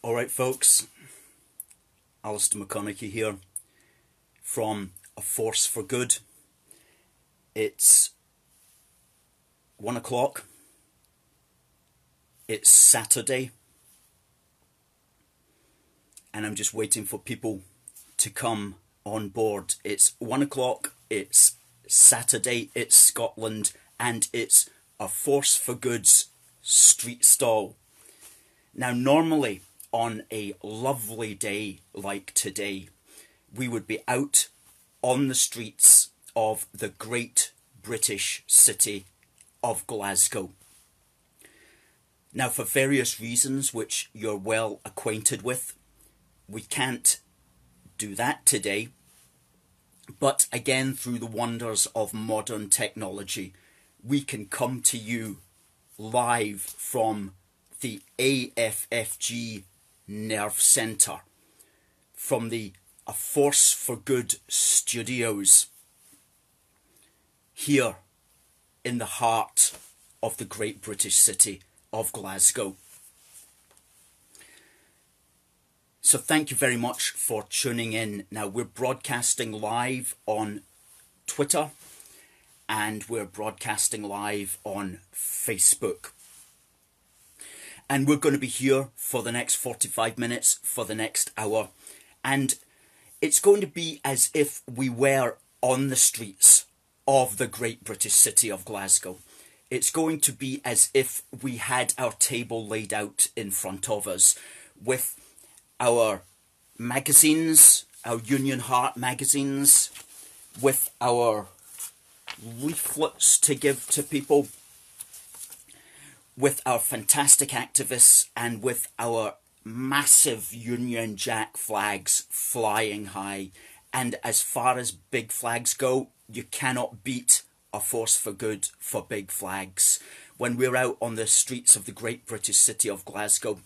Alright folks, Alistair McConaughey here from A Force for Good. It's 1 o'clock, it's Saturday, and I'm just waiting for people to come on board. It's 1 o'clock, it's Saturday, it's Scotland, and it's A Force for Good's street stall. Now normally, on a lovely day like today, we would be out on the streets of the great British city of Glasgow. Now, for various reasons which you're well acquainted with, we can't do that today. But again, through the wonders of modern technology, we can come to you live from the AFFG Nerve Centre, from the A Force for Good studios, here in the heart of the great British city of Glasgow. So thank you very much for tuning in. Now we're broadcasting live on Twitter and we're broadcasting live on Facebook. And we're going to be here for the next 45 minutes, for the next hour. And it's going to be as if we were on the streets of the great British city of Glasgow. It's going to be as if we had our table laid out in front of us with our magazines, our Union Heart magazines, with our leaflets to give to people, with our fantastic activists, and with our massive Union Jack flags flying high. And as far as big flags go, you cannot beat A Force for Good for big flags. When we're out on the streets of the great British city of Glasgow,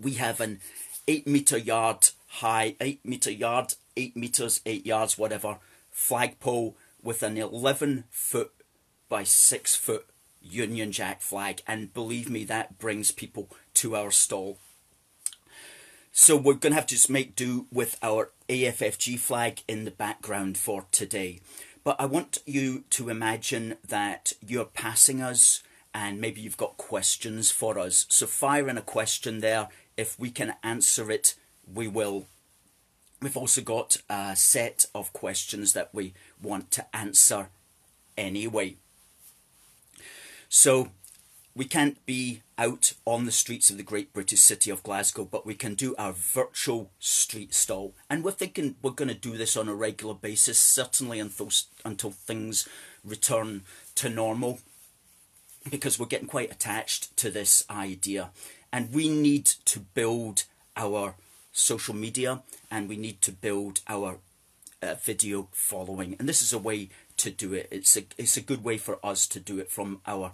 we have an 8 yards, 8 meters, 8 yards, whatever, flagpole with an 11-foot by 6-foot Union Jack flag, and believe me, that brings people to our stall. So we're going to have to just make do with our AFFG flag in the background for today. But I want you to imagine that you're passing us and maybe you've got questions for us. So fire in a question there. If we can answer it, we will. We've also got a set of questions that we want to answer anyway. So we can't be out on the streets of the great British city of Glasgow, but we can do our virtual street stall. And we're thinking we're going to do this on a regular basis, certainly until things return to normal, because we're getting quite attached to this idea. And we need to build our social media, and we need to build our video following. And this is a way to do it. It's a good way for us to do it from our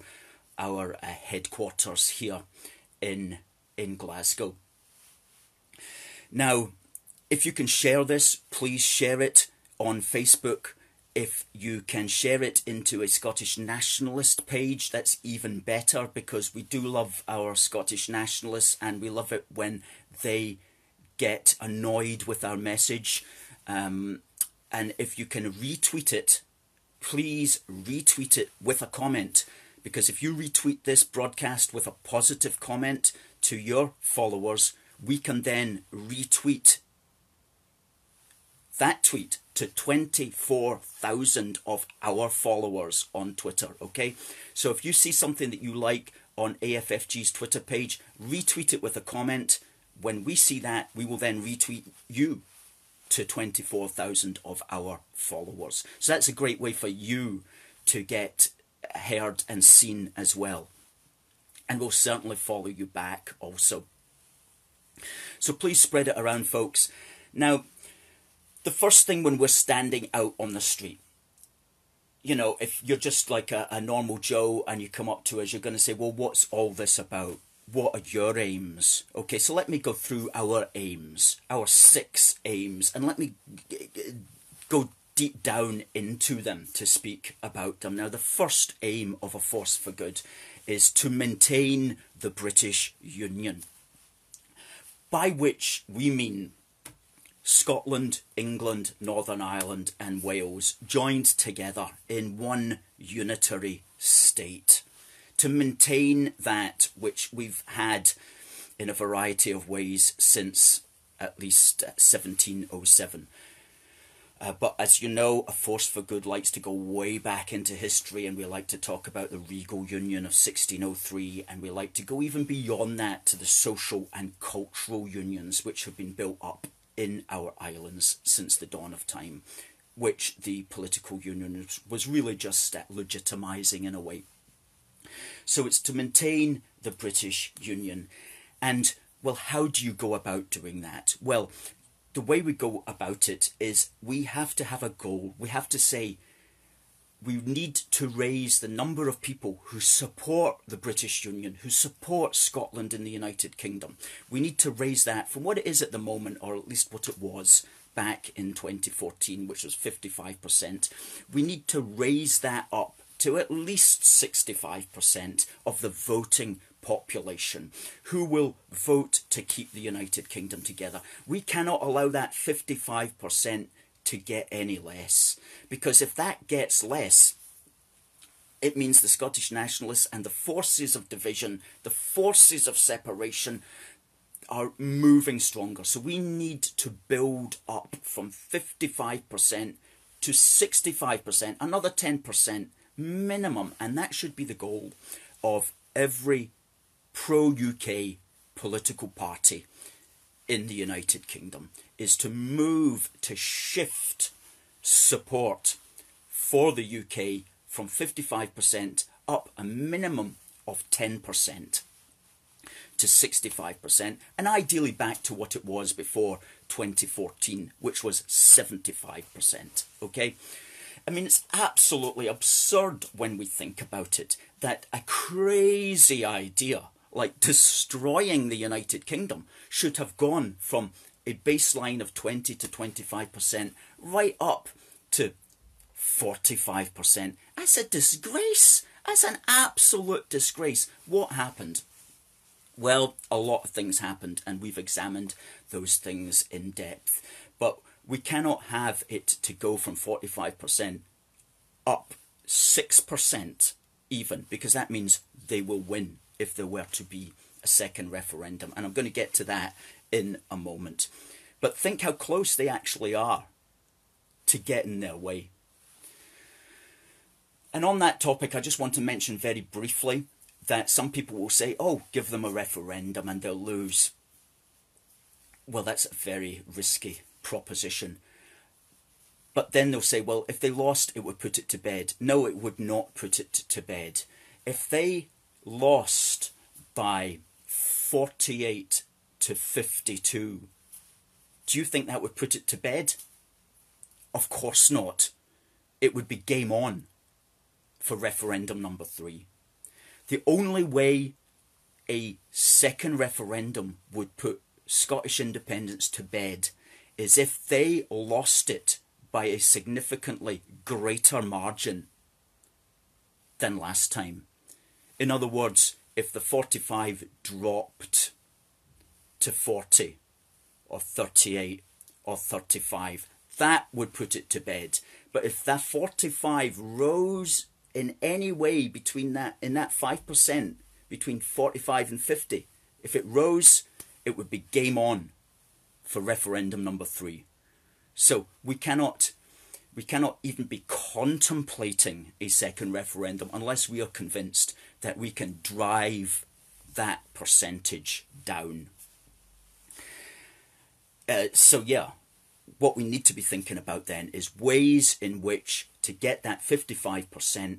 headquarters here in Glasgow. Now, if you can share this, please share it on Facebook. If you can share it into a Scottish Nationalist page, that's even better, because we do love our Scottish Nationalists and we love it when they get annoyed with our message. And if you can retweet it, please retweet it with a comment, because if you retweet this broadcast with a positive comment to your followers, we can then retweet that tweet to 24,000 of our followers on Twitter, okay? So if you see something that you like on AFFG's Twitter page, retweet it with a comment. When we see that, we will then retweet you to 24,000 of our followers. So that's a great way for you to get heard and seen as well. And we'll certainly follow you back also. So please spread it around, folks. Now, the first thing when we're standing out on the street, you know, if you're just like a normal Joe and you come up to us, you're going to say, well, what's all this about? What are your aims? Okay, so let me go through our aims, our 6 aims, and let me go deep down into them to speak about them. Now, the first aim of A Force for Good is to maintain the British Union. by which we mean Scotland, England, Northern Ireland and Wales joined together in one unitary state to maintain that which we've had in a variety of ways since at least 1707. But as you know, A Force for Good likes to go way back into history, and we like to talk about the Regal Union of 1603, and we like to go even beyond that to the social and cultural unions which have been built up in our islands since the dawn of time, which the political union was really just legitimising in a way. So it's to maintain the British Union. And, well, how do you go about doing that? Well, the way we go about it is we have to have a goal. We have to say we need to raise the number of people who support the British Union, who support Scotland in the United Kingdom. We need to raise that from what it is at the moment, or at least what it was back in 2014, which was 55%. We need to raise that up to at least 65% of the voting population who will vote to keep the United Kingdom together. We cannot allow that 55% to get any less, because if that gets less, it means the Scottish nationalists and the forces of division, the forces of separation are moving stronger. So we need to build up from 55% to 65%, another 10% minimum, and that should be the goal of every pro-UK political party in the United Kingdom, is to move to shift support for the UK from 55% up a minimum of 10% to 65%, and ideally back to what it was before 2014, which was 75%, okay? I mean, it's absolutely absurd when we think about it, that a crazy idea like destroying the United Kingdom should have gone from a baseline of 20 to 25% right up to 45%. That's a disgrace. That's an absolute disgrace. What happened? Well, a lot of things happened, and we've examined those things in depth. But we cannot have it to go from 45% up 6% even, because that means they will win if there were to be a second referendum. And I'm going to get to that in a moment. But think how close they actually are to getting their way. And on that topic, I just want to mention very briefly that some people will say, oh, give them a referendum and they'll lose. Well, that's a very risky proposition. But then they'll say, well, if they lost, it would put it to bed. No, it would not put it to bed. If they lost by 48 to 52, do you think that would put it to bed? Of course not. It would be game on for referendum number 3. The only way a second referendum would put Scottish independence to bed is if they lost it by a significantly greater margin than last time. In other words, if the 45 dropped to 40 or 38 or 35, that would put it to bed. But if that 45 rose in any way between that, in that 5%, between 45 and 50, if it rose, it would be game on for referendum number 3. So we cannot even be contemplating a second referendum unless we are convinced that we can drive that percentage down. So yeah, what we need to be thinking about then is ways in which to get that 55%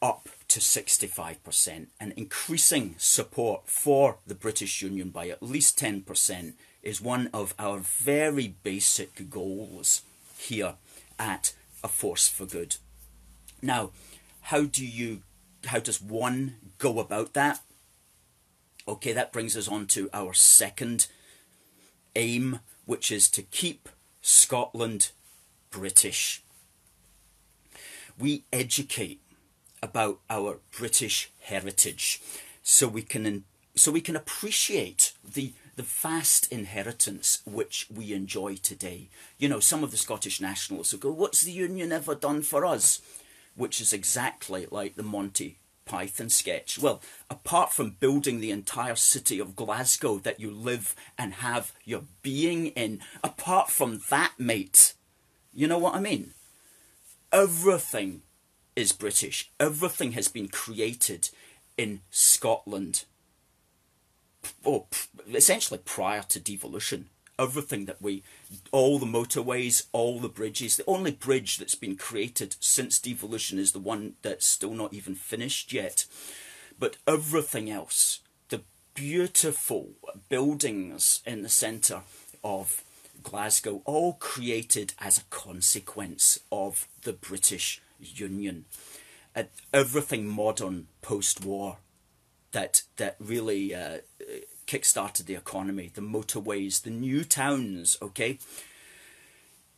up to 65%, and increasing support for the British Union by at least 10% is one of our very basic goals here at A Force for Good. Now, how does one go about that? Okay, that brings us on to our second aim, which is to keep Scotland British. We educate about our British heritage so we can appreciate the the vast inheritance which we enjoy today. You know, some of the Scottish nationalists will go, what's the Union ever done for us? Which is exactly like the Monty Python sketch. Well, apart from building the entire city of Glasgow that you live and have your being in, apart from that, mate, you know what I mean? Everything is British. Everything has been created in Scotland. Oh, essentially prior to devolution. Everything that all the motorways, all the bridges, the only bridge that's been created since devolution is the one that's still not even finished yet. But everything else, the beautiful buildings in the centre of Glasgow, all created as a consequence of the British Union. Everything modern post-war that really kick-started the economy, the motorways, the new towns, okay?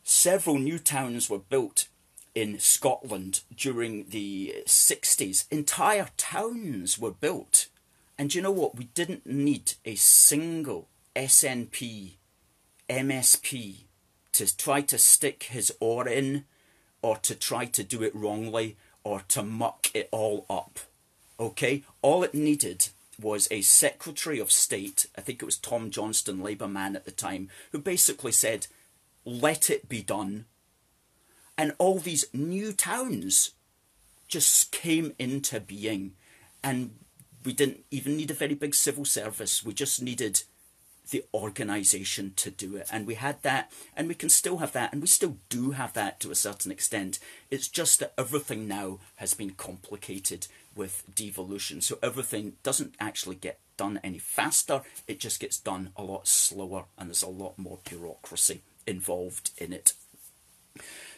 Several new towns were built in Scotland during the 60s. Entire towns were built. And you know what? We didn't need a single SNP, MSP to try to stick his oar in, or to try to do it wrongly, or to muck it all up. Okay? All it needed was a Secretary of State, I think it was Tom Johnston, Labour man at the time, who basically said, let it be done. And all these new towns just came into being. And we didn't even need a very big civil service. We just needed the organisation to do it. And we had that, and we can still have that, and we still do have that to a certain extent. It's just that everything now has been complicated with devolution. So everything doesn't actually get done any faster. It just gets done a lot slower, and there's a lot more bureaucracy involved in it.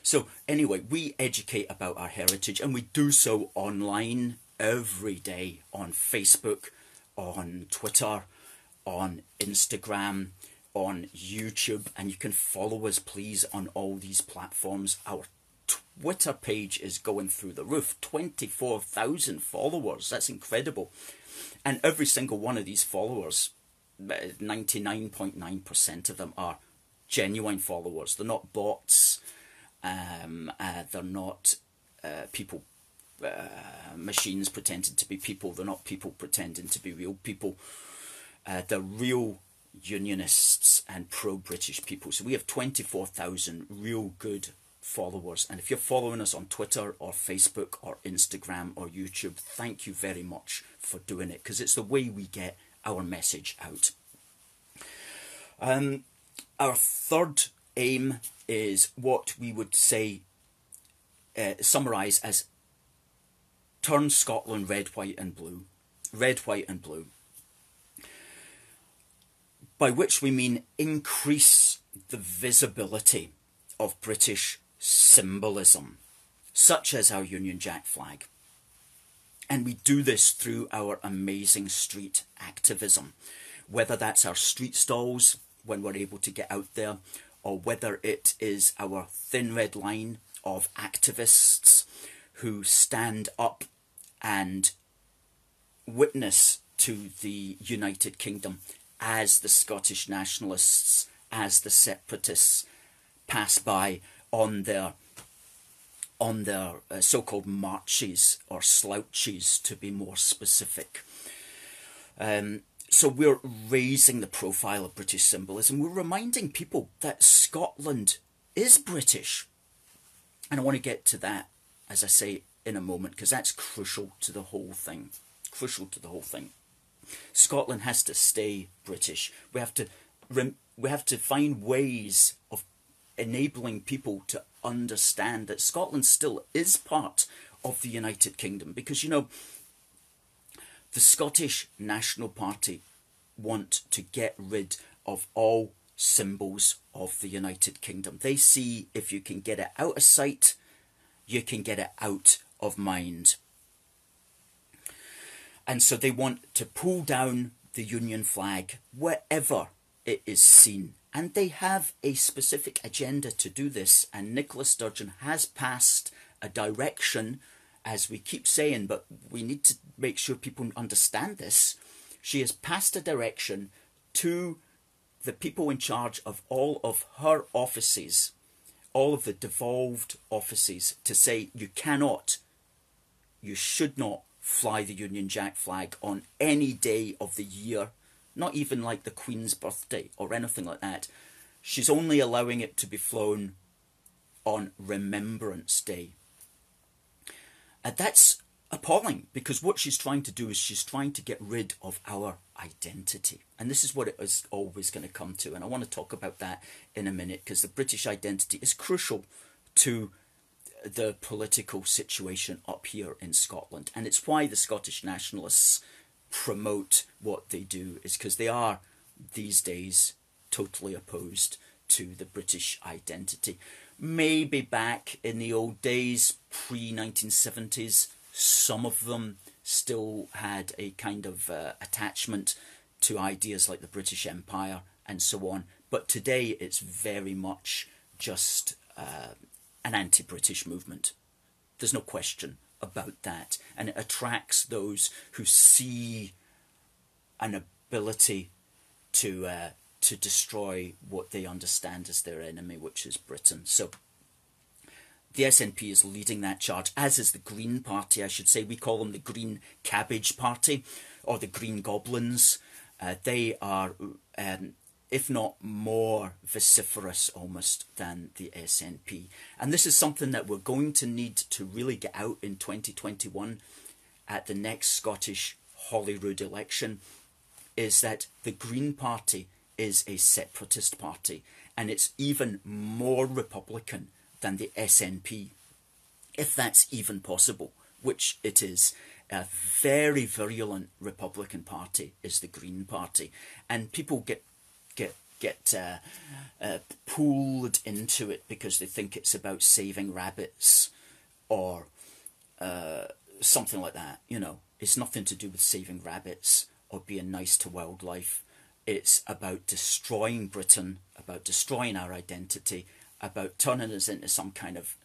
So anyway, we educate about our heritage, and we do so online every day on Facebook, on Twitter, on Instagram, on YouTube, and you can follow us, please, on all these platforms. Our Twitter page is going through the roof. 24,000 followers. That's incredible. And every single one of these followers, 99.9% of them are genuine followers. They're not bots. They're not people, machines pretending to be people. They're not people pretending to be real people. They're real unionists and pro-British people. So we have 24,000 real good followers. And if you're following us on Twitter or Facebook or Instagram or YouTube, thank you very much for doing it, because it's the way we get our message out. Our third aim is what we would say, summarise as turn Scotland red, white and blue. Red, white and blue. By which we mean increase the visibility of British symbolism, such as our Union Jack flag. And we do this through our amazing street activism, whether that's our street stalls when we're able to get out there, or whether it is our thin red line of activists who stand up and witness to the United Kingdom as the Scottish nationalists, as the separatists pass by on their so-called marches, or slouches to be more specific. So we're raising the profile of British symbolism. We're reminding people that Scotland is British. And I want to get to that, as I say, in a moment, because that's crucial to the whole thing. Crucial to the whole thing. Scotland has to stay British. We have to find ways of enabling people to understand that Scotland still is part of the United Kingdom. Because, you know, the Scottish National Party want to get rid of all symbols of the United Kingdom. They see if you can get it out of sight, you can get it out of mind. And so they want to pull down the Union flag wherever it is seen. And they have a specific agenda to do this. And Nicola Sturgeon has passed a direction, as we keep saying, but we need to make sure people understand this. She has passed a direction to the people in charge of all of her offices, all of the devolved offices, to say you cannot, you should not fly the Union Jack flag on any day of the year, not even like the Queen's birthday or anything like that. She's only allowing it to be flown on Remembrance Day. And that's appalling, because what she's trying to do is she's trying to get rid of our identity. And this is what it is always going to come to. And I want to talk about that in a minute, because the British identity is crucial to the political situation up here in Scotland. And it's why the Scottish nationalists promote what they do, is because they are these days totally opposed to the British identity. Maybe back in the old days, pre-1970s, some of them still had a kind of attachment to ideas like the British Empire and so on. But today it's very much just an anti-British movement. There's no question about that. And it attracts those who see an ability to destroy what they understand as their enemy, which is Britain. So the SNP is leading that charge, as is the Green Party, I should say. We call them the Green Cabbage Party, or the Green Goblins. They are, if not more vociferous almost than the SNP. And this is something that we're going to need to really get out in 2021 at the next Scottish Holyrood election, is that the Green Party is a separatist party, and it's even more Republican than the SNP, if that's even possible, which it is. A very virulent Republican party is the Green Party, and people get pulled into it because they think it's about saving rabbits or something like that. You know, it's nothing to do with saving rabbits or being nice to wildlife. It's about destroying Britain, about destroying our identity, about turning us into some kind of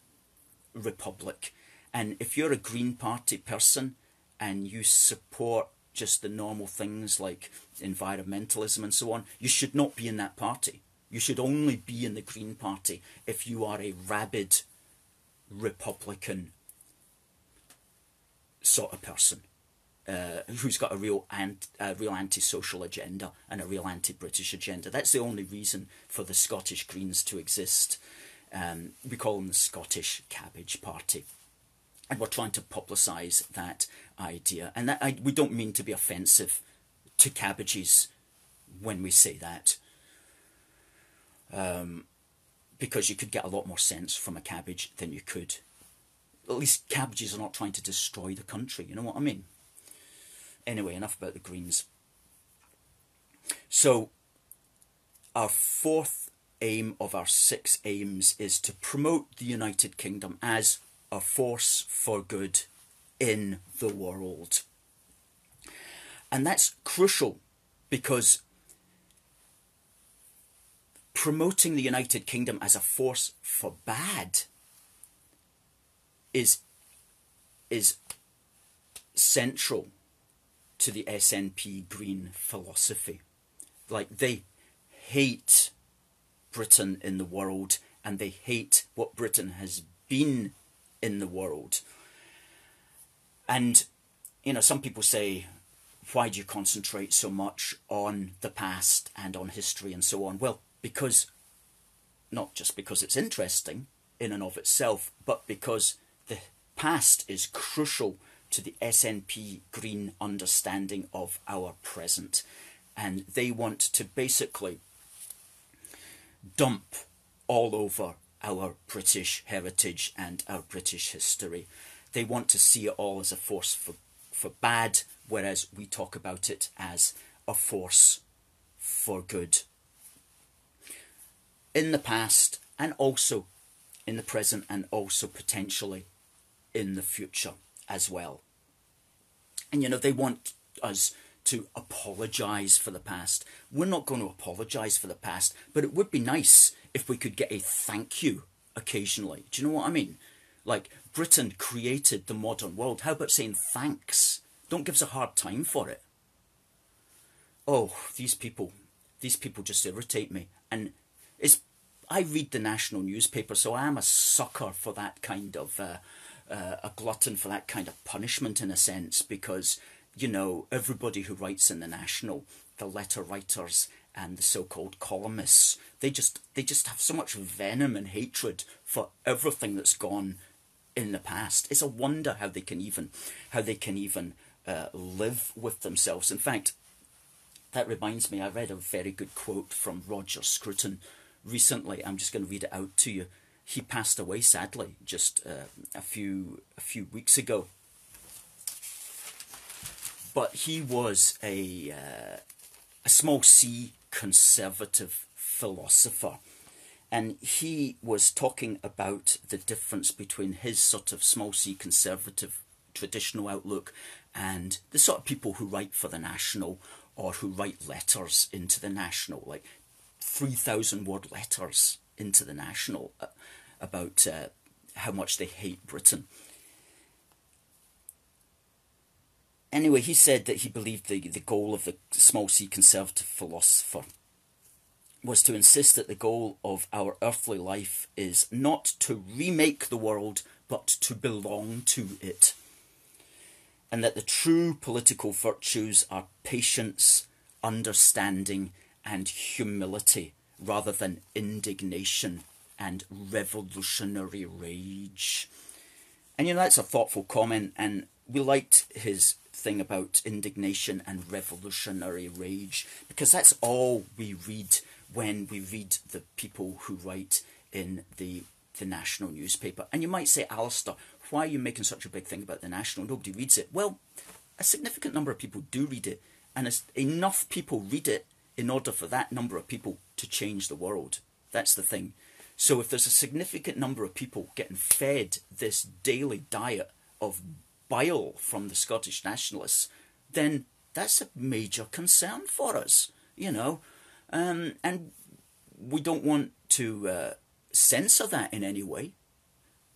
republic. And if you're a Green Party person and you support just the normal things like environmentalism and so on, you should not be in that party. You should only be in the Green Party if you are a rabid Republican sort of person. Who's got a real anti-social agenda and a real anti-British agenda. That's the only reason for the Scottish Greens to exist. We call them the Scottish Cabbage Party. And we're trying to publicise that idea. And that, we don't mean to be offensive to cabbages when we say that. Because you could get a lot more sense from a cabbage than you could. At least cabbages are not trying to destroy the country, you know what I mean? Anyway, enough about the Greens. So, our fourth aim of our 6 aims is to promote the United Kingdom as a force for good in the world. And that's crucial, because promoting the United Kingdom as a force for bad is central to the SNP Green philosophy. Like, they hate Britain in the world, and they hate what Britain has been in the world. And, you know, some people say, why do you concentrate so much on the past and on history and so on? Well, because, not just because it's interesting in and of itself, but because the past is crucial to the SNP Green understanding of our present. And they want to basically dump all over our British heritage and our British history. They want to see it all as a force for bad, whereas we talk about it as a force for good. In the past, and also in the present, and also potentially in the future as well. And, you know, they want us to apologise for the past. We're not going to apologise for the past, but it would be nice if we could get a thank you occasionally. Do you know what I mean? Like, Britain created the modern world. How about saying thanks? Don't give us a hard time for it. Oh, these people These people just irritate me. And I read the national newspaper, so I am a sucker for that kind of, a glutton for that kind of punishment in a sense, because, you know, everybody who writes in the National, the letter writers and the so-called columnists, they just have so much venom and hatred for everything that's gone in the past. It's a wonder how they can even live with themselves. In fact, that reminds me, I read a very good quote from Roger Scruton recently. I'm just going to read it out to you. He passed away sadly just a few weeks ago. But he was a small c conservative philosopher, and he was talking about the difference between his sort of small c conservative traditional outlook and the sort of people who write for the National, or who write letters into the National, like 3,000 word letters into the National about how much they hate Britain. Anyway, he said that he believed the goal of the small c conservative philosopher was to insist that the goal of our earthly life is not to remake the world, but to belong to it. And that the true political virtues are patience, understanding, and humility, rather than indignation and revolutionary rage. And, you know, that's a thoughtful comment, and we liked his thing about indignation and revolutionary rage, because that's all we read when we read the people who write in the National newspaper. And you might say, Alistair, why are you making such a big thing about the National? Nobody reads it. Well, a significant number of people do read it, and enough people read it in order for that number of people to change the world. That's the thing. So if there's a significant number of people getting fed this daily diet of bile from the Scottish nationalists, then that's a major concern for us, you know. And we don't want to censor that in any way,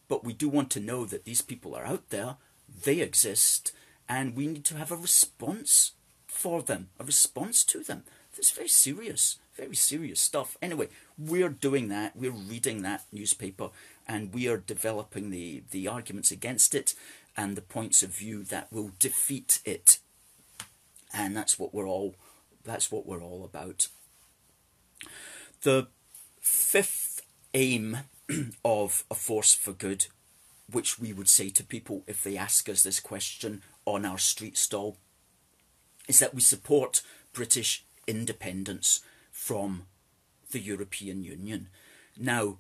but we do want to know that these people are out there, they exist, and we need to have a response for them, a response to them. That's very serious stuff. Anyway, we're doing that, we're reading that newspaper, and we are developing the arguments against it and the points of view that will defeat it. And that's what we're all about. The fifth aim of A Force for Good, which we would say to people if they ask us this question on our street stall, is that we support British independence from the European Union. Now,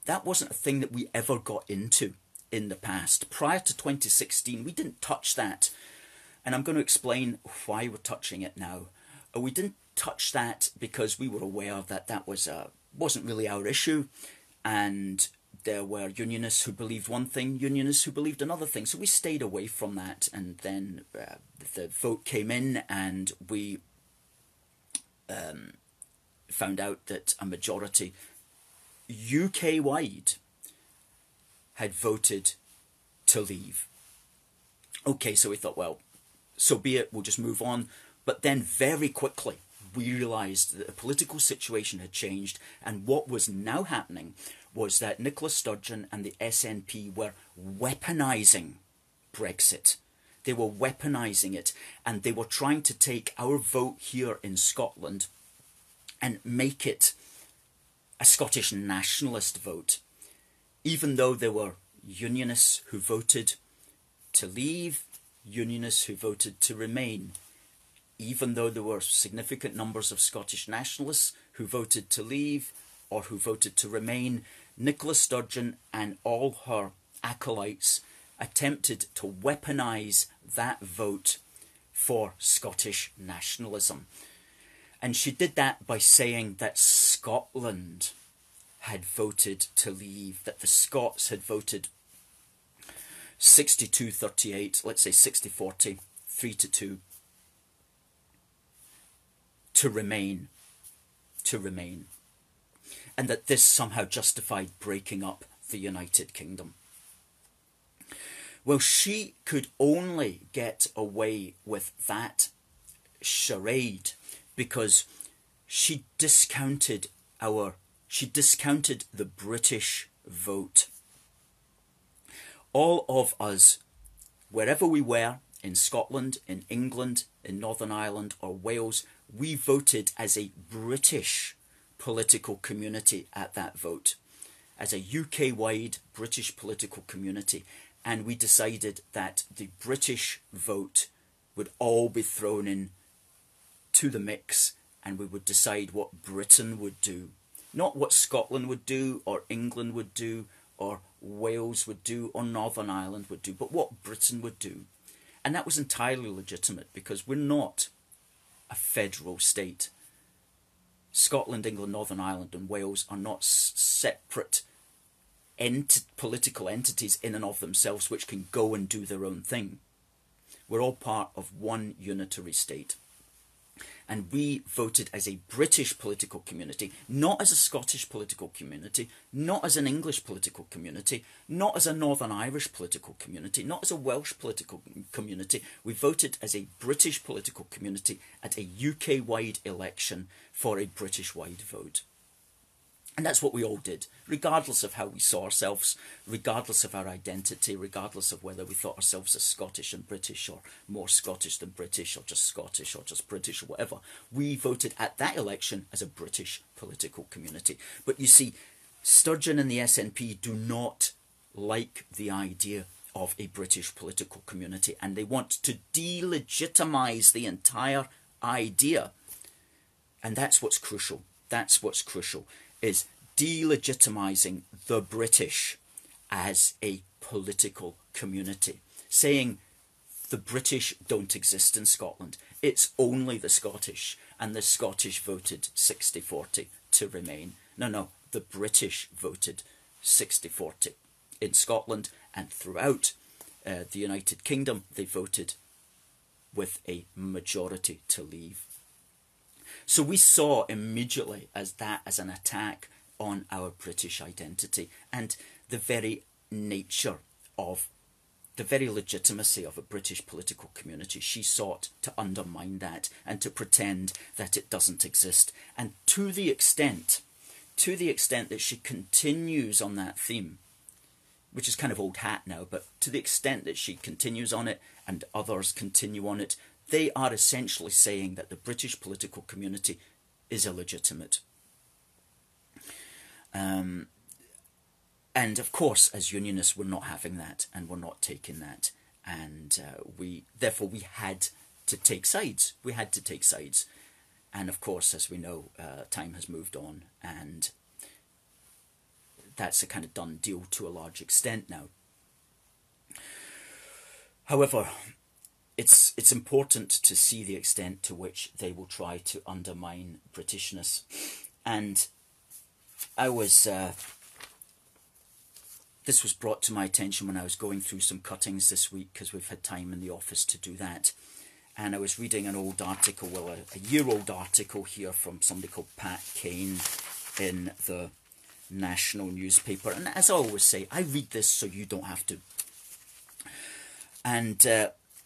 that wasn't a thing that we ever got into in the past. Prior to 2016, we didn't touch that. And I'm going to explain why we're touching it now. We didn't touch that because we were aware that that wasn't really our issue. And there were unionists who believed one thing, unionists who believed another thing. So we stayed away from that. And then the vote came in, and we found out that a majority UK-wide had voted to leave. Okay, so we thought, well, so be it, we'll just move on. But then very quickly, we realised that the political situation had changed, and what was now happening was that Nicola Sturgeon and the SNP were weaponising Brexit. They were weaponising it, and they were trying to take our vote here in Scotland and make it a Scottish nationalist vote, even though there were unionists who voted to leave, unionists who voted to remain, even though there were significant numbers of Scottish nationalists who voted to leave or who voted to remain. Nicola Sturgeon and all her acolytes attempted to weaponise that vote for Scottish nationalism. And she did that by saying that Scotland had voted to leave, that the Scots had voted 62-38, let's say 60-40, 3-2, to remain, and that this somehow justified breaking up the United Kingdom. Well, she could only get away with that charade because she discounted the British vote. All of us, wherever we were, in Scotland, in England, in Northern Ireland or Wales, we voted as a British political community at that vote, as a UK-wide British political community. And we decided that the British vote would all be thrown in to the mix, and we would decide what Britain would do. Not what Scotland would do, or England would do, or Wales would do, or Northern Ireland would do, but what Britain would do. And that was entirely legitimate, because we're not a federal state. Scotland, England, Northern Ireland and Wales are not separate political entities in and of themselves which can go and do their own thing. We're all part of one unitary state. And we voted as a British political community, not as a Scottish political community, not as an English political community, not as a Northern Irish political community, not as a Welsh political community. We voted as a British political community at a UK-wide election for a British-wide vote. And that's what we all did, regardless of how we saw ourselves, regardless of our identity, regardless of whether we thought ourselves as Scottish and British, or more Scottish than British, or just Scottish, or just British, or whatever. We voted at that election as a British political community. But you see, Sturgeon and the SNP do not like the idea of a British political community, and they want to delegitimise the entire idea. And that's what's crucial. That's what's crucial. Is delegitimising the British as a political community, saying the British don't exist in Scotland, it's only the Scottish, and the Scottish voted 60-40 to remain. No, the British voted 60-40 in Scotland, and throughout the United Kingdom they voted with a majority to leave. So we saw immediately as an attack on our British identity and the very nature of the very legitimacy of a British political community. She sought to undermine that and to pretend that it doesn't exist. And to the extent that she continues on that theme, which is kind of old hat now, but to the extent that she continues on it and others continue on it, they are essentially saying that the British political community is illegitimate. And of course, as Unionists, we're not having that, and we're not taking that. And therefore we had to take sides. We had to take sides. And of course, as we know, time has moved on, and that's a kind of done deal to a large extent now. However, it's important to see the extent to which they will try to undermine Britishness. And I was this was brought to my attention when I was going through some cuttings this week, because we've had time in the office to do that. And I was reading an old article, well, a year-old article here from somebody called Pat Kane in the National newspaper. And as I always say, I read this so you don't have to. And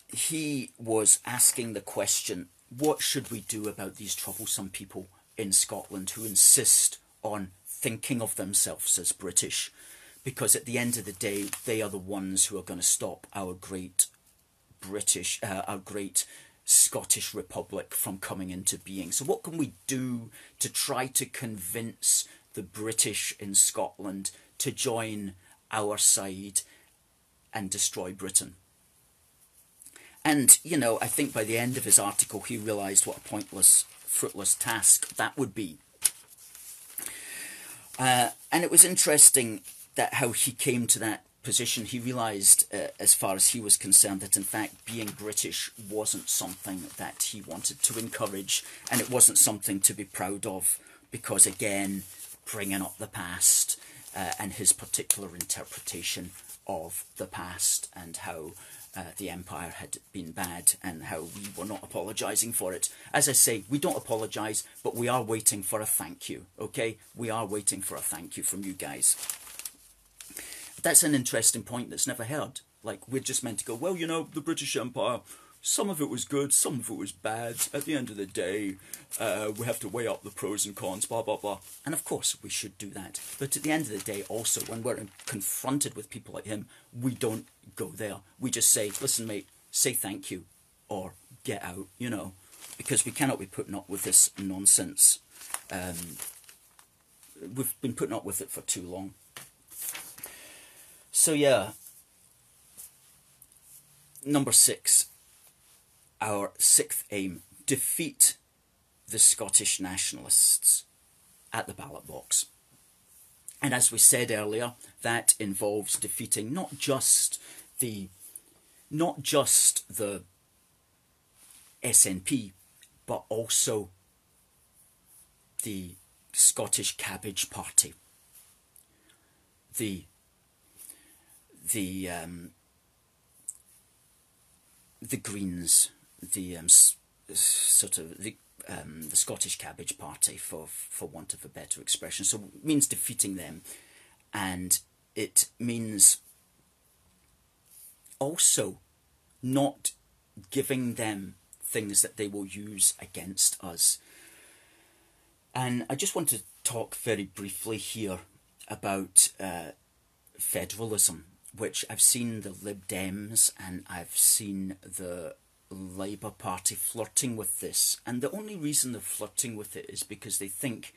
he was asking the question, what should we do about these troublesome people in Scotland who insist on thinking of themselves as British? Because at the end of the day, they are the ones who are going to stop our great Scottish Republic from coming into being. So what can we do to try to convince the British in Scotland to join our side and destroy Britain? And, you know, I think by the end of his article, he realised what a pointless, fruitless task that would be. And it was interesting that how he came to that position. He realised, as far as he was concerned, that in fact being British wasn't something that he wanted to encourage, and it wasn't something to be proud of, because again, bringing up the past and his particular interpretation of the past and how the Empire had been bad and how we were not apologising for it. As I say, we don't apologise, but we are waiting for a thank you, okay? We are waiting for a thank you from you guys. That's an interesting point that's never heard. Like, we're just meant to go, well, you know, the British Empire, some of it was good, some of it was bad. At the end of the day, we have to weigh up the pros and cons, blah, blah, blah. And of course, we should do that. But at the end of the day, also, when we're confronted with people like him, we don't go there. We just say, listen, mate, say thank you, or get out, you know, because we cannot be putting up with this nonsense. We've been putting up with it for too long. So yeah, number 6, our 6th aim, defeat the Scottish nationalists at the ballot box. And as we said earlier, that involves defeating not just the SNP, but also the Scottish Cabbage Party, the Greens, the Scottish Cabbage Party, for want of a better expression. So it means defeating them, and it means also not giving them things that they will use against us. And I just want to talk very briefly here about federalism, which I've seen the Lib Dems and I've seen the Labour Party flirting with this. And the only reason they're flirting with it is because they think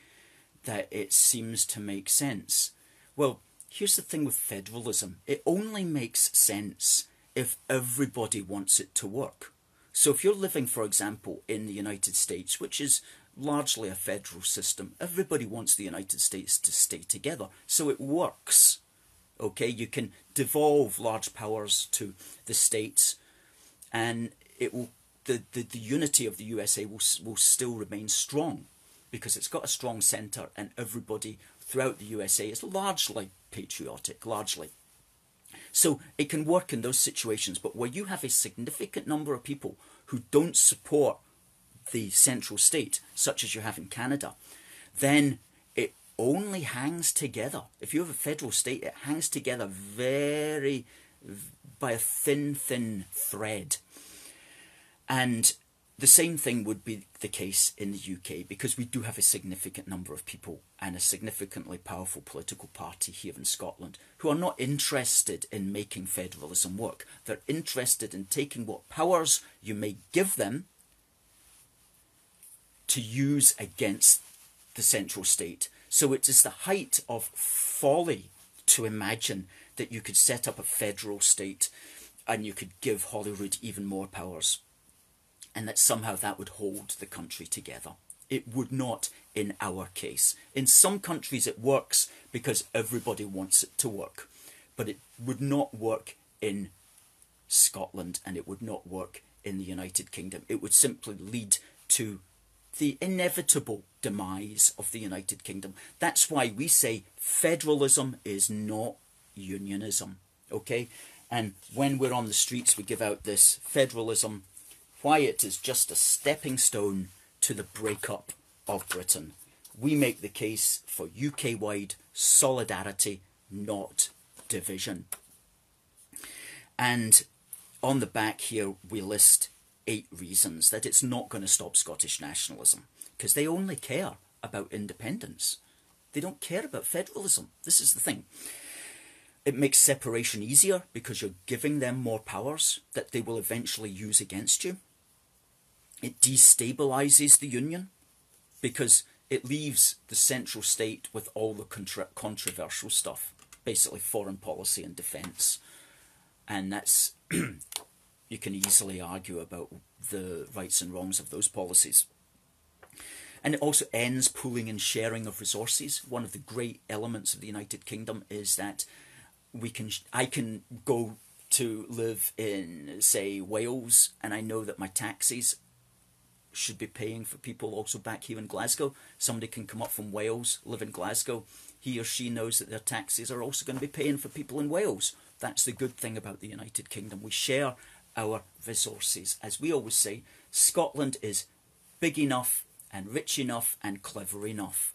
that it seems to make sense. Well, here's the thing with federalism. It only makes sense if everybody wants it to work. So if you're living, for example, in the United States, which is largely a federal system, everybody wants the United States to stay together. So it works. Okay, you can devolve large powers to the states, and it will the unity of the USA will still remain strong, because it's got a strong centre, and everybody throughout the USA is largely patriotic, largely. So it can work in those situations, but where you have a significant number of people who don't support the central state, such as you have in Canada, then it only hangs together. If you have a federal state, it hangs together by a thin thread. And the same thing would be the case in the UK, because we do have a significant number of people and a significantly powerful political party here in Scotland who are not interested in making federalism work. They're interested in taking what powers you may give them to use against the central state. So it is the height of folly to imagine that you could set up a federal state and you could give Holyrood even more powers, and that somehow that would hold the country together. It would not in our case. In some countries it works because everybody wants it to work, but it would not work in Scotland, and it would not work in the United Kingdom. It would simply lead to the inevitable demise of the United Kingdom. That's why we say federalism is not unionism, okay? And when we're on the streets, we give out this federalism, why it is just a stepping stone to the breakup of Britain. We make the case for UK-wide solidarity, not division. And on the back here, we list 8 reasons that it's not going to stop Scottish nationalism, because they only care about independence. They don't care about federalism. This is the thing. It makes separation easier because you're giving them more powers that they will eventually use against you. It destabilises the union because it leaves the central state with all the controversial stuff, basically foreign policy and defence. And that's, you can easily argue about the rights and wrongs of those policies. And it also ends pooling and sharing of resources. One of the great elements of the United Kingdom is that I can go to live in, say, Wales, and I know that my taxis should be paying for people also back here in Glasgow. Somebody can come up from Wales, live in Glasgow. He or she knows that their taxis are also going to be paying for people in Wales. That's the good thing about the United Kingdom. We share our resources. As we always say, Scotland is big enough and rich enough and clever enough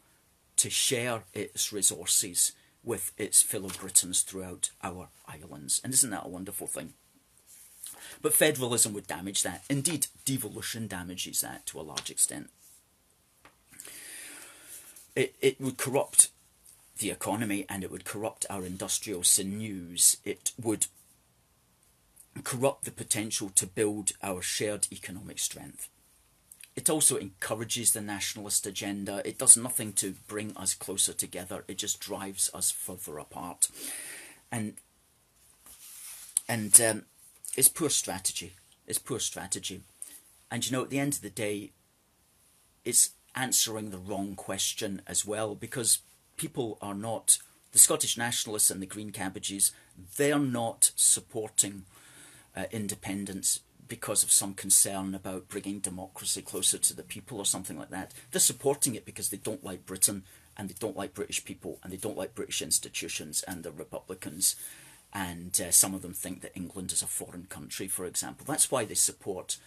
to share its resources with its fellow Britons throughout our islands. And isn't that a wonderful thing? But federalism would damage that. Indeed, devolution damages that to a large extent. It would corrupt the economy, and it would corrupt our industrial sinews. It would corrupt the potential to build our shared economic strength. It also encourages the nationalist agenda. It does nothing to bring us closer together. It just drives us further apart. And it's poor strategy. It's poor strategy. And you know, at the end of the day, it's answering the wrong question as well, because people are not, the Scottish nationalists and the Green Cabbages, they're not supporting independence because of some concern about bringing democracy closer to the people or something like that. They're supporting it because they don't like Britain, and they don't like British people, and they don't like British institutions, and they're Republicans. And some of them think that England is a foreign country, for example. That's why they support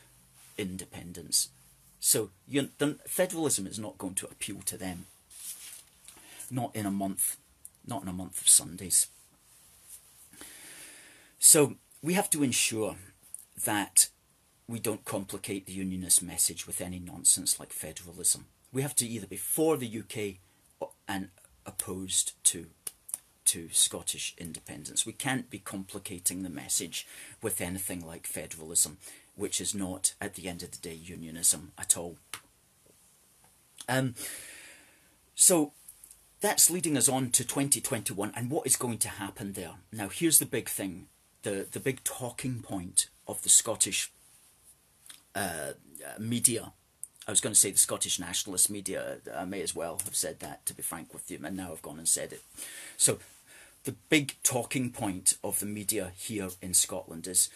independence. So federalism is not going to appeal to them. Not in a month of Sundays. So we have to ensure that we don't complicate the unionist message with any nonsense like federalism. We have to either be for the UK and opposed to Scottish independence. We can't be complicating the message with anything like federalism, which is not, at the end of the day, unionism at all. So that's leading us on to 2021 and what is going to happen there. Now, here's the big thing, the big talking point of the Scottish media. I was going to say the Scottish nationalist media. I may as well have said that, to be frank with you, and now I've gone and said it. So the big talking point of the media here in Scotland is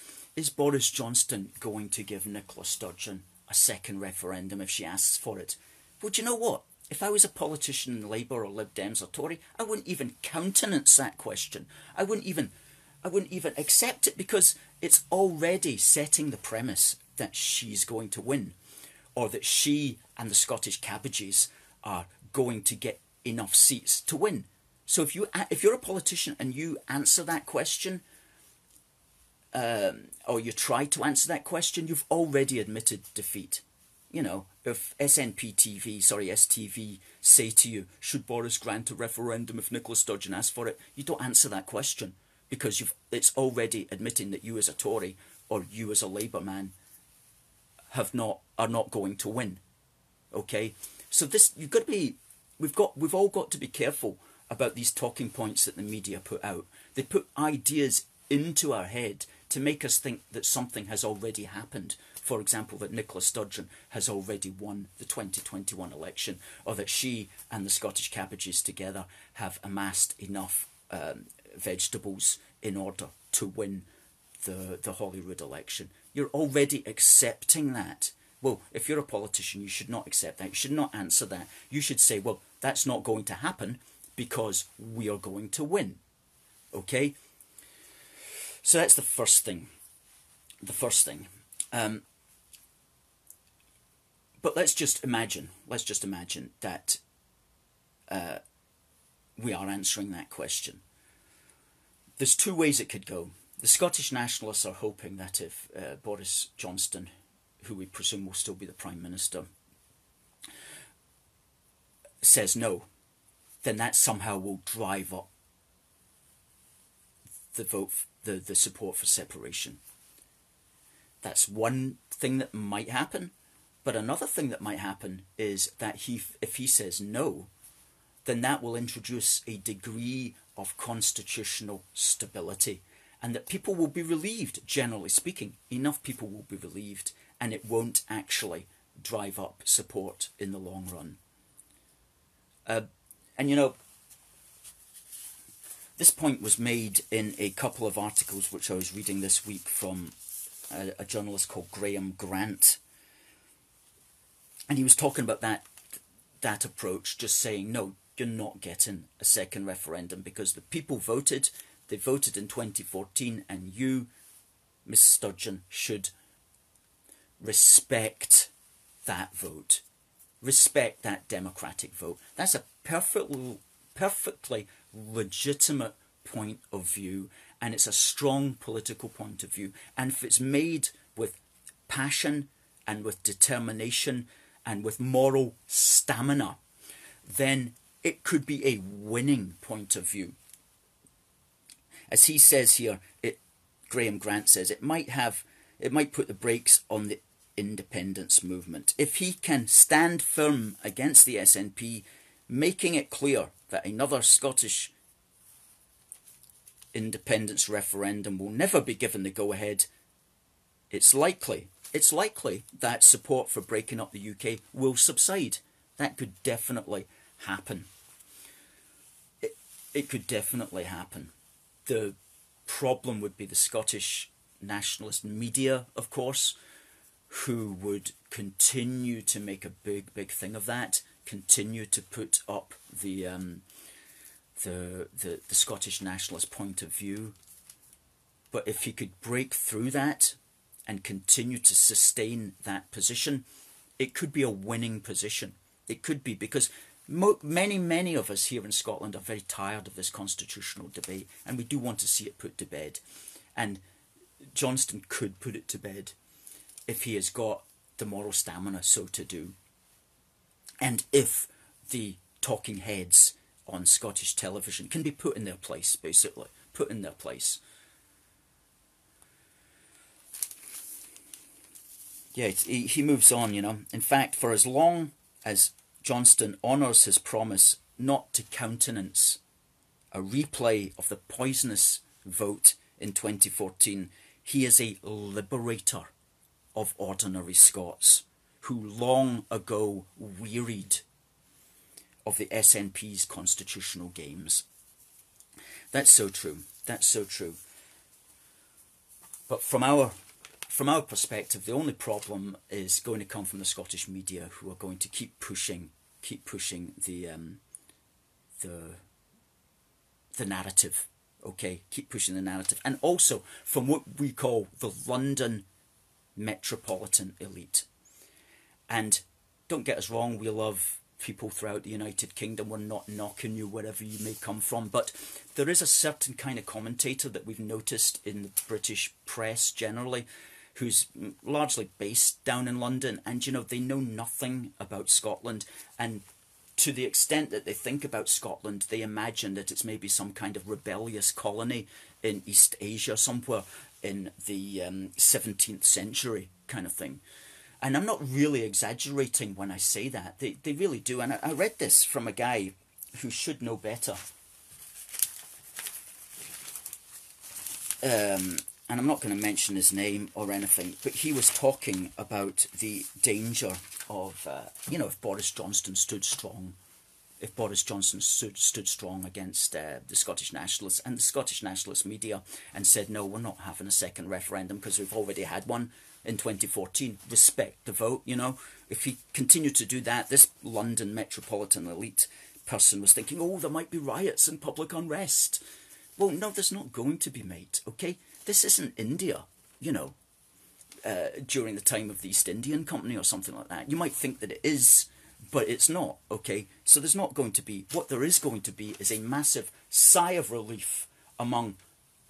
Boris Johnson going to give Nicola Sturgeon a second referendum if she asks for it? Well, do you know what? If I was a politician in Labour or Lib Dems or Tory, I wouldn't even countenance that question. I wouldn't even accept it, because it's already setting the premise that she's going to win, or that she and the Scottish Cabbages are going to get enough seats to win. So if you're a politician and you answer that question, or you try to answer that question, you've already admitted defeat. You know, if STV say to you, should Boris grant a referendum if Nicola Sturgeon asks for it, you don't answer that question, because it's already admitting that you as a Tory or you as a Labour man are not going to win. Okay, so we've all got to be careful about these talking points that the media put out. They put ideas into our head to make us think that something has already happened. For example, that Nicola Sturgeon has already won the 2021 election, or that she and the Scottish Cabbages together have amassed enough vegetables in order to win the Holyrood election. You're already accepting that. Well, if you're a politician, you should not accept that. You should not answer that. You should say, well, that's not going to happen because we are going to win. Okay? So that's the first thing. But let's just imagine that we are answering that question. There's two ways it could go. The Scottish nationalists are hoping that if Boris Johnson, who we presume will still be the Prime Minister, says no, then that somehow will drive up the vote, the support for separation. That's one thing that might happen. But another thing that might happen is that if he says no, then that will introduce a degree of constitutional stability, and that people will be relieved, generally speaking. Enough people will be relieved, and it won't actually drive up support in the long run. And you know, this point was made in a couple of articles which I was reading this week from a journalist called Graham Grant. And he was talking about that approach, just saying, no, you're not getting a second referendum because the people voted. They voted in 2014, and you, Miss Sturgeon, should respect that vote. Respect that democratic vote. That's a perfectly legitimate point of view, and it's a strong political point of view. And if it's made with passion and with determination and with moral stamina, then it could be a winning point of view. As he says here, Graham Grant says, it might put the brakes on the independence movement. If he can stand firm against the SNP, making it clear that another Scottish independence referendum will never be given the go-ahead, it's likely that support for breaking up the UK will subside. That could definitely happen. It could definitely happen. The problem would be the Scottish nationalist media, of course, who would continue to make a big thing of that, continue to put up the Scottish nationalist point of view. But if he could break through that and continue to sustain that position, it could be a winning position. It could be, because many of us here in Scotland are very tired of this constitutional debate, and we do want to see it put to bed. And Johnston could put it to bed if he has got the moral stamina so to do. And if the talking heads on Scottish television can be put in their place, basically. Put in their place. Yeah, he moves on, you know. In fact, for as long as Johnston honours his promise not to countenance a replay of the poisonous vote in 2014, he is a liberator of ordinary Scots who long ago wearied of the SNP's constitutional games. That's so true. That's so true. But from our perspective, the only problem is going to come from the Scottish media, who are going to keep pushing the narrative. Okay, keep pushing the narrative, and also from what we call the London metropolitan elite. And don't get us wrong, we love people throughout the United Kingdom. We're not knocking you wherever you may come from, but there is a certain kind of commentator that we've noticed in the British press generally, who's largely based down in London, and you know, they know nothing about Scotland, and to the extent that they think about Scotland, they imagine that it's maybe some kind of rebellious colony in East Asia, somewhere in the 17th century kind of thing. And I'm not really exaggerating when I say that. They really do. And I read this from a guy who should know better. And I'm not going to mention his name or anything, but he was talking about the danger of, if Boris Johnson stood strong. If Boris Johnson stood strong against the Scottish nationalists and the Scottish nationalist media and said, no, we're not having a second referendum because we've already had one in 2014. Respect the vote, you know. If he continued to do that, this London metropolitan elite person was thinking, oh, there might be riots and public unrest. Well, no, there's not going to be, mate, okay? This isn't India, during the time of the East Indian Company or something like that. You might think that it is, but it's not, okay? So there's not going to be. What there is going to be is a massive sigh of relief among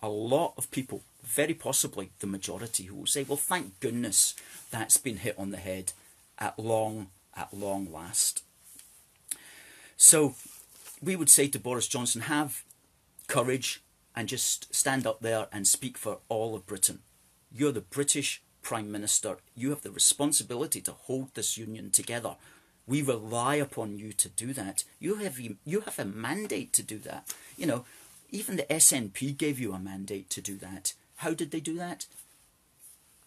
a lot of people, very possibly the majority, who will say, well, thank goodness that's been hit on the head at long last. So we would say to Boris Johnson, have courage and just stand up there and speak for all of Britain. You're the British Prime Minister. You have the responsibility to hold this union together. We rely upon you to do that. You have a mandate to do that. Even the SNP gave you a mandate to do that. How did they do that?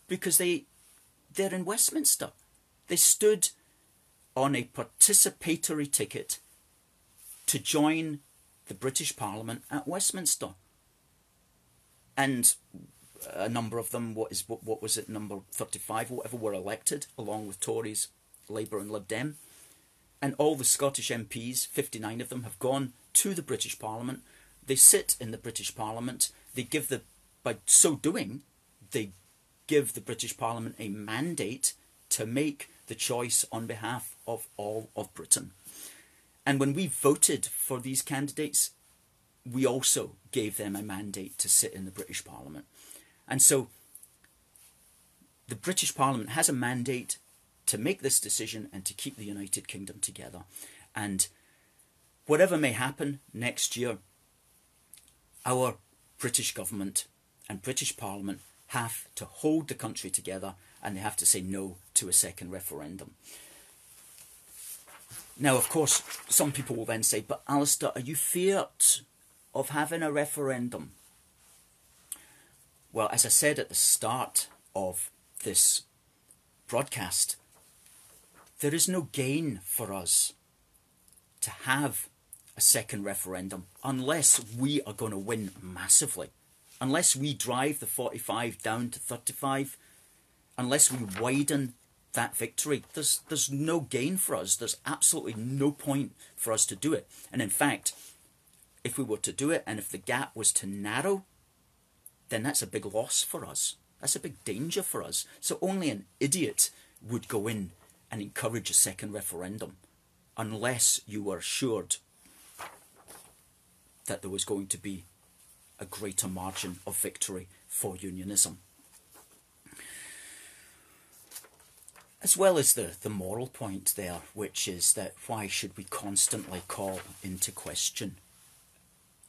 Because they're in Westminster. They stood on a participatory ticket to join the British Parliament at Westminster. And a number of them, what was it, number 35 or whatever, were elected, along with Tories, Labour and Lib Dem. And all the Scottish MPs, 59 of them, have gone to the British Parliament. They sit in the British Parliament. By so doing, they give the British Parliament a mandate to make the choice on behalf of all of Britain. And when we voted for these candidates, we also gave them a mandate to sit in the British Parliament. And so the British Parliament has a mandate to make this decision and to keep the United Kingdom together. And whatever may happen next year, our British government and British Parliament have to hold the country together, and they have to say no to a second referendum. Now, of course, some people will then say, but Alistair, are you feared of having a referendum? Well, as I said at the start of this broadcast, there is no gain for us to have a second referendum unless we are going to win massively. Unless we drive the 45 down to 35, unless we widen that victory, there's no gain for us. There's absolutely no point for us to do it. And in fact, if we were to do it and if the gap was to narrow, then that's a big loss for us. That's a big danger for us. So only an idiot would go in and encourage a second referendum unless you were assured that there was going to be a greater margin of victory for unionism. As well as the moral point there, which is that why should we constantly call into question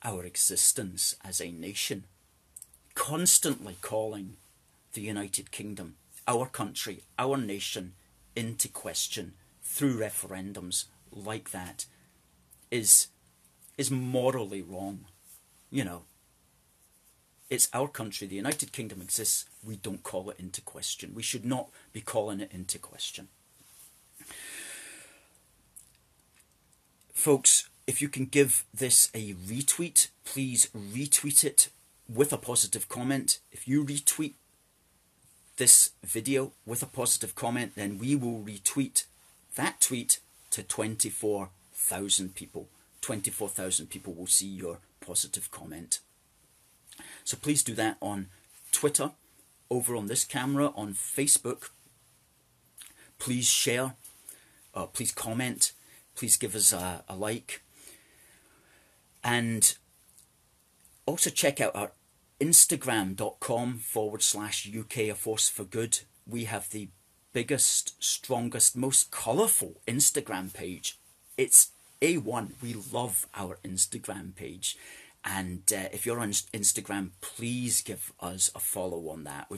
our existence as a nation? Constantly calling the United Kingdom, our country, our nation, into question through referendums like that is morally wrong. You know, it's our country, the United Kingdom exists, we don't call it into question. We should not be calling it into question. Folks, if you can give this a retweet, please retweet it with a positive comment. If you retweet this video with a positive comment, then we will retweet that tweet to 24,000 people. 24,000 people will see your positive comment. So please do that on Twitter, over on this camera, on Facebook. Please share, please comment, please give us a like. And also check out our Instagram.com/UK A Force for Good. We have the biggest, strongest, most colourful Instagram page. It's A1. We love our Instagram page. And if you're on Instagram, please give us a follow on that.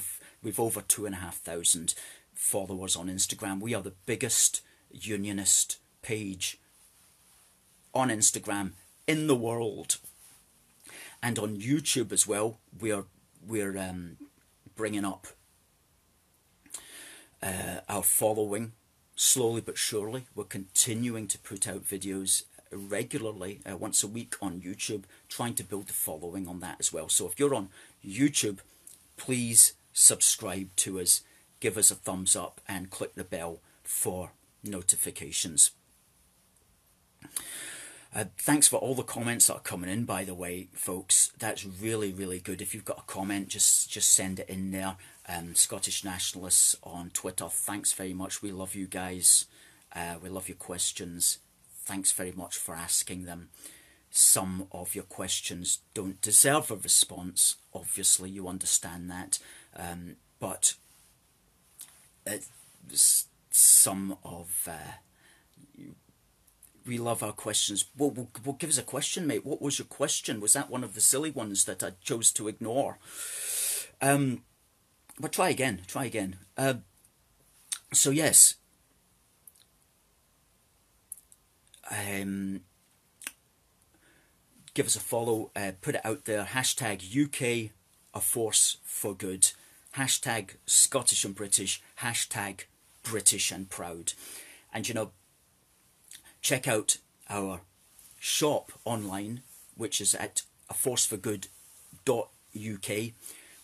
We've over 2,500 followers on Instagram. We are the biggest unionist page on Instagram in the world. And on YouTube as well, we're bringing up our following slowly but surely. We're continuing to put out videos regularly, once a week on YouTube, trying to build the following on that as well. So if you're on YouTube, please subscribe to us, give us a thumbs up and click the bell for notifications. Thanks for all the comments that are coming in, by the way, folks. That's really, really good. If you've got a comment, just send it in there. Scottish Nationalists on Twitter, thanks very much. We love you guys. We love your questions. Thanks very much for asking them. Some of your questions don't deserve a response. Obviously, you understand that. But some of... we love our questions. Well, give us a question, mate. What was your question? Was that one of the silly ones that I chose to ignore? But try again. So yes. Give us a follow. Put it out there. Hashtag UK A Force for Good. Hashtag Scottish and British. Hashtag British and Proud. And you know, check out our shop online, which is at aforceforgood.uk.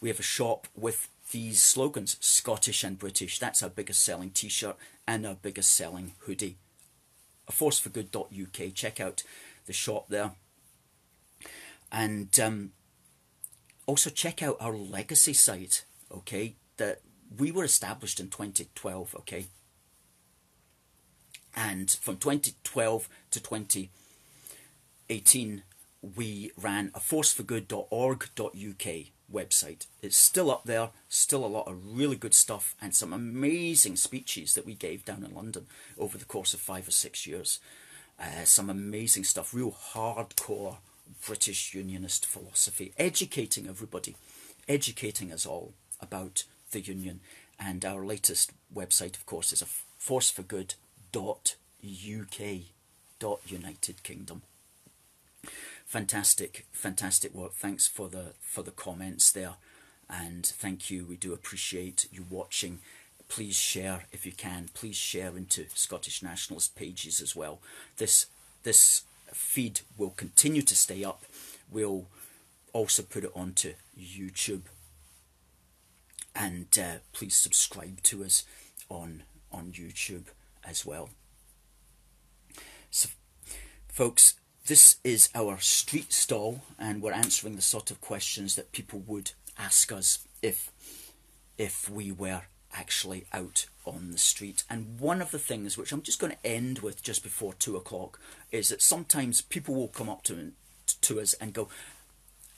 We have a shop with these slogans, Scottish and British. That's our biggest selling t-shirt and our biggest selling hoodie. aforceforgood.uk. Check out the shop there. And also check out our legacy site, okay? That we were established in 2012, okay? And from 2012 to 2018, we ran a forceforgood.org.uk website. It's still up there, still a lot of really good stuff and some amazing speeches that we gave down in London over the course of 5 or 6 years. Some amazing stuff, real hardcore British Unionist philosophy, educating everybody, educating us all about the Union. And our latest website, of course, is a forceforgood.uk.United Kingdom. Fantastic, fantastic work. Thanks for the comments there, and thank you. We do appreciate you watching. Please share if you can. Please share into Scottish Nationalist pages as well. This feed will continue to stay up. We'll also put it onto YouTube, and please subscribe to us on YouTube as well. So, folks, this is our street stall, and we're answering the sort of questions that people would ask us if we were actually out on the street. And one of the things which I'm just going to end with just before 2 o'clock is that sometimes people will come up to us and go,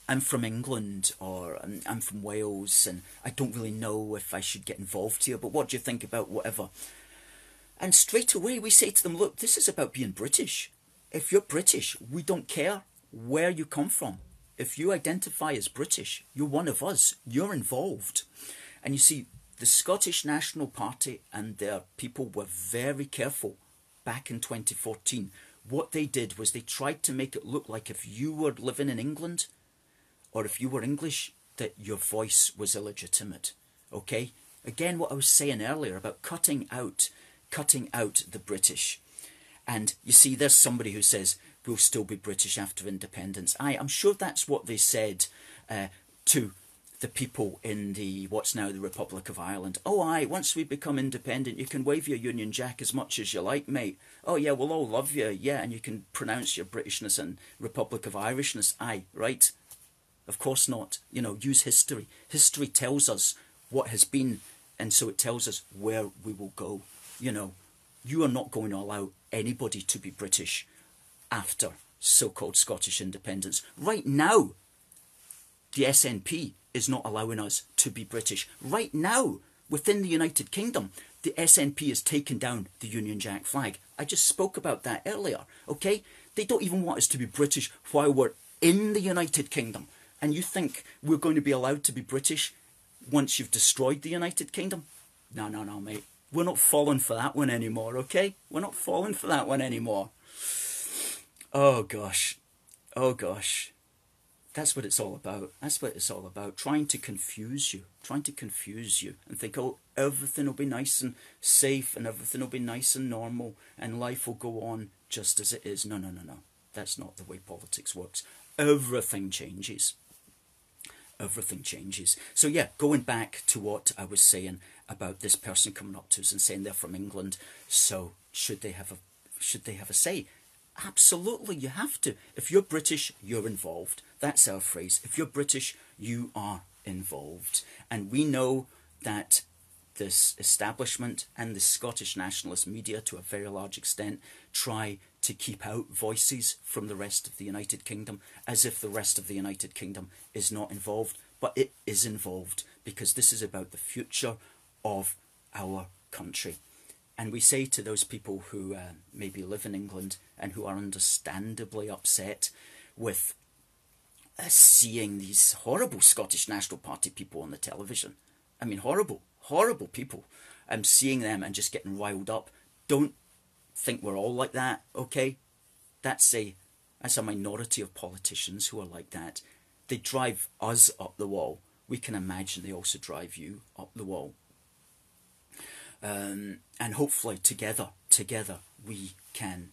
I'm from England, or I'm from Wales, and I don't really know if I should get involved here, but what do you think about whatever? And straight away we say to them, look, this is about being British. If you're British, we don't care where you come from. If you identify as British, you're one of us. You're involved. And you see, the Scottish National Party and their people were very careful back in 2014. What they did was they tried to make it look like if you were living in England or if you were English, that your voice was illegitimate. Okay? Again, what I was saying earlier about cutting out the British. And you see, there's somebody who says, we'll still be British after independence. I'm sure that's what they said to the people in what's now the Republic of Ireland. Oh, once we become independent, you can wave your Union Jack as much as you like, mate. Oh, yeah, we'll all love you, yeah, and you can pronounce your Britishness and Republic of Irishness. Right? Of course not. You know, use history. History tells us what has been, and so it tells us where we will go. You know, you are not going to allow anybody to be British after so-called Scottish independence. Right now, the SNP is not allowing us to be British. Right now, within the United Kingdom, the SNP has taken down the Union Jack flag. I just spoke about that earlier, okay? They don't even want us to be British while we're in the United Kingdom. And you think we're going to be allowed to be British once you've destroyed the United Kingdom? No, mate. We're not falling for that one anymore, okay? We're not falling for that one anymore. Oh, gosh. Oh, gosh. That's what it's all about. That's what it's all about. Trying to confuse you. Trying to confuse you. And think, oh, everything will be nice and safe, and everything will be nice and normal, and life will go on just as it is. No. That's not the way politics works. Everything changes. Everything changes. So yeah, going back to what I was saying about this person coming up to us and saying they're from England, so should they have a say? Absolutely, you have to. If you're British, you're involved. That's our phrase. If you're British, you are involved. And we know that this establishment and the Scottish nationalist media, to a very large extent, try to keep out voices from the rest of the United Kingdom, as if the rest of the United Kingdom is not involved. But it is involved, because this is about the future of our country. And we say to those people who maybe live in England and who are understandably upset with seeing these horrible Scottish National Party people on the television. I mean, horrible people. Seeing them and just getting riled up. Don't think we're all like that, okay? That's a minority of politicians who are like that. They drive us up the wall. We can imagine they also drive you up the wall. And hopefully together we can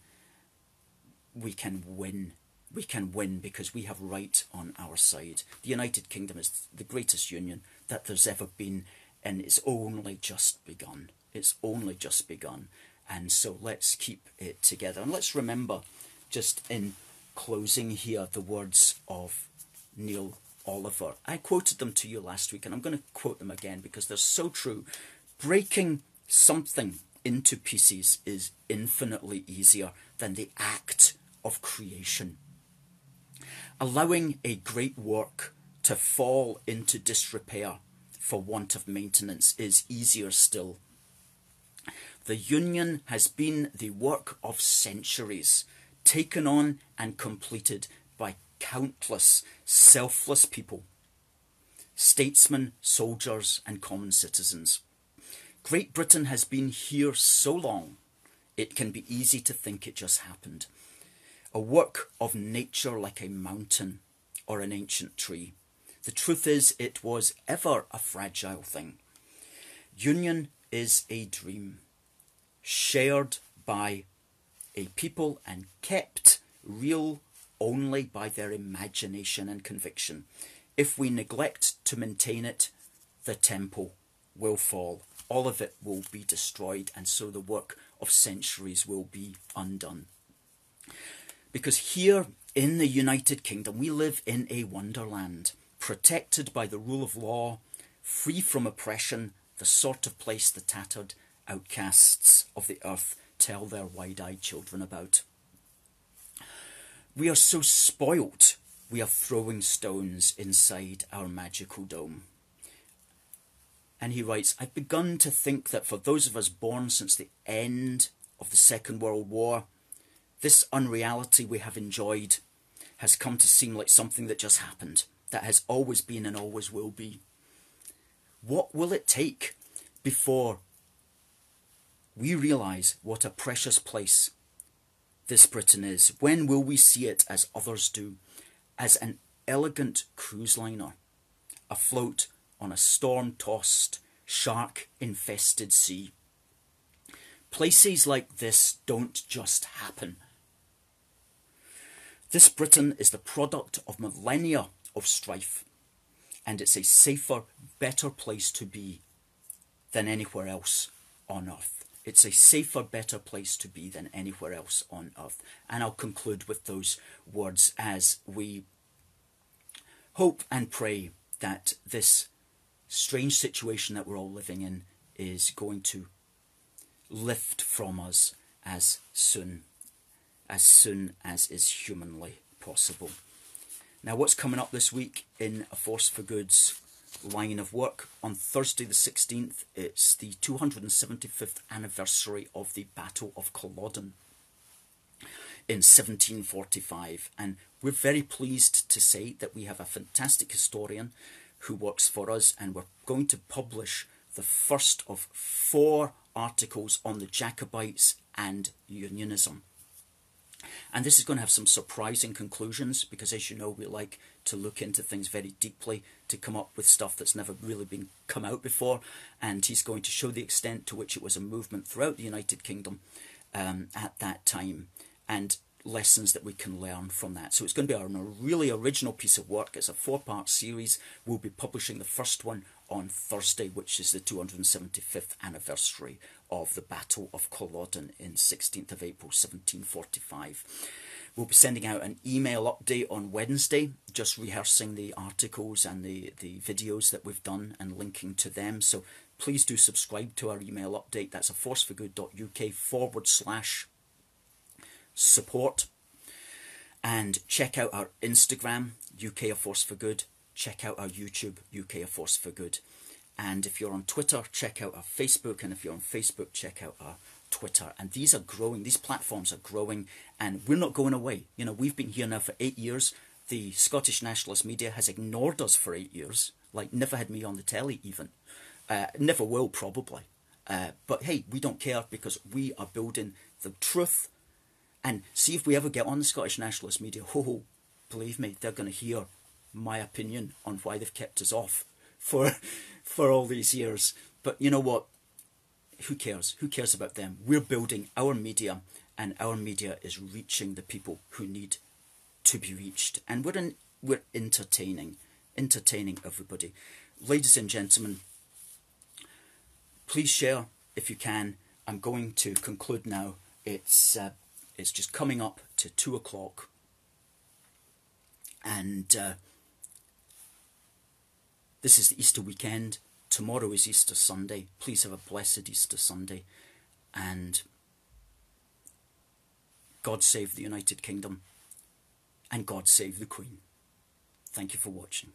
win. We can win because we have right on our side. The United Kingdom is the greatest union that there's ever been, and it's only just begun. It's only just begun. And so let's keep it together. And let's remember, just in closing here, the words of Neil Oliver. I quoted them to you last week, and I'm going to quote them again because they're so true. Breaking something into pieces is infinitely easier than the act of creation. allowing a great work to fall into disrepair for want of maintenance is easier still. The Union has been the work of centuries, taken on and completed by countless selfless people, statesmen, soldiers, and common citizens. Great Britain has been here so long, it can be easy to think it just happened. A work of nature like a mountain or an ancient tree. The truth is, it was ever a fragile thing. Union is a dream, shared by a people and kept real only by their imagination and conviction. If we neglect to maintain it, the temple will fall. All of it will be destroyed, and so the work of centuries will be undone. Because here in the United Kingdom, we live in a wonderland, protected by the rule of law, free from oppression, the sort of place the tattered outcasts of the earth tell their wide-eyed children about. We are so spoilt, we are throwing stones inside our magical dome. And he writes, I've begun to think that for those of us born since the end of the Second World War, this unreality we have enjoyed has come to seem like something that just happened, that has always been and always will be. What will it take before we realise what a precious place this Britain is? When will we see it as others do, as an elegant cruise liner, afloat on a storm-tossed, shark-infested sea? Places like this don't just happen. This Britain is the product of millennia of strife, and it's a safer, better place to be than anywhere else on earth. It's a safer, better place to be than anywhere else on earth. And I'll conclude with those words as we hope and pray that this strange situation that we're all living in is going to lift from us as soon as is humanly possible. Now, what's coming up this week in A Force for Good's line of work? On Thursday the 16th, it's the 275th anniversary of the Battle of Culloden in 1745, and we're very pleased to say that we have a fantastic historian who works for us, and we're going to publish the first of 4 articles on the Jacobites and Unionism. And this is going to have some surprising conclusions, because as you know, we like to look into things very deeply to come up with stuff that's never really been come out before. And he's going to show the extent to which it was a movement throughout the United Kingdom at that time, and lessons that we can learn from that. So it's going to be a really original piece of work. It's a 4-part series. We'll be publishing the first one on Thursday, which is the 275th anniversary of the Battle of Culloden in 16th of April 1745. We'll be sending out an email update on Wednesday, just rehearsing the articles and the videos that we've done and linking to them. So please do subscribe to our email update. That's aforceforgood.uk/support. And check out our Instagram, UK A Force for Good. Check out our YouTube, UK A Force for Good. And if you're on Twitter, check out our Facebook. And if you're on Facebook, check out our Twitter. And these are growing. These platforms are growing, and we're not going away. You know, we've been here now for 8 years. The Scottish nationalist media has ignored us for 8 years. Like, never had me on the telly even. Never will, probably. But hey, we don't care, because we are building the truth. And see, if we ever get on the Scottish nationalist media, believe me, they're going to hear my opinion on why they've kept us off for all these years. But you know what? Who cares? Who cares about them? We're building our media, and our media is reaching the people who need to be reached. And we're entertaining everybody. Ladies and gentlemen, please share if you can. I'm going to conclude now. It's just coming up to 2 o'clock. And this is the Easter weekend. Tomorrow is Easter Sunday. Please have a blessed Easter Sunday. And God save the United Kingdom. And God save the Queen. Thank you for watching.